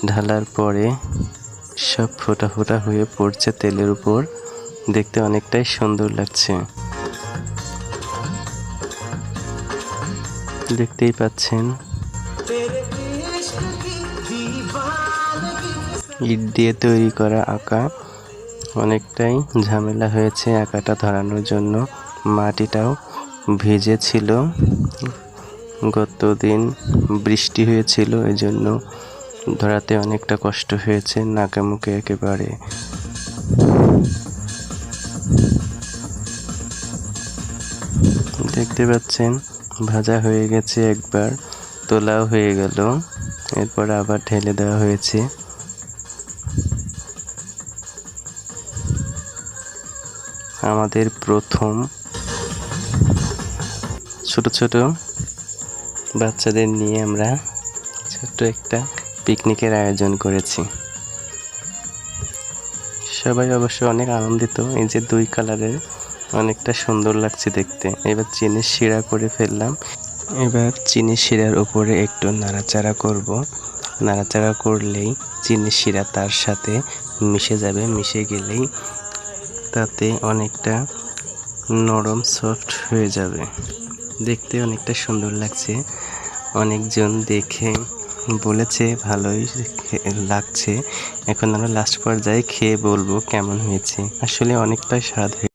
ঢালার পরে সব ফোঁটা ফোঁটা হয়ে পড়ছে তেলের উপর। দেখতে অনেকটাই সুন্দর লাগছে। দেখতেই পাচ্ছেন ইট দিয়ে তৈরি করা আঁকা। অনেকটাই ঝামেলা হয়েছে আঁকাটা ধরানোর জন্য। মাটিটাও ভিজে ছিল, গতদিন বৃষ্টি হয়েছিল, এই জন্য ধরাতে অনেকটা কষ্ট হয়েছে, নাকে মুখে একেবারে। দেখতে পাচ্ছেন ভাজা হয়ে গেছে, একবার তোলাও হয়ে গেল, এরপর আবার ঢেলে দেওয়া হয়েছে। আমাদের প্রথম ছোট ছোট বাচ্চাদের নিয়ে আমরা ছোট্ট একটা পিকনিকের আয়োজন করেছি। সবাই অবশ্য অনেক আনন্দিত। এই যে 2 কালারের, অনেকটা সুন্দর লাগছে দেখতে। এবার চিনির শিরা করে ফেললাম। এবার চিনির শিরার উপরে একটু নাড়াচাড়া করব। নাড়াচাড়া করলেই চিনির শিরা তার সাথে মিশে যাবে। মিশে গেলেই তাতে অনেকটা নরম সফট হয়ে যাবে। দেখতে অনেকটা সুন্দর লাগছে। অনেকজন দেখে বলেছে ভালোই লাগছে। এখন আমরা লাস্ট পর্যায়ে খেয়ে বলবো কেমন হয়েছে। আসলে অনেকটা স্বাদ হয়েছে।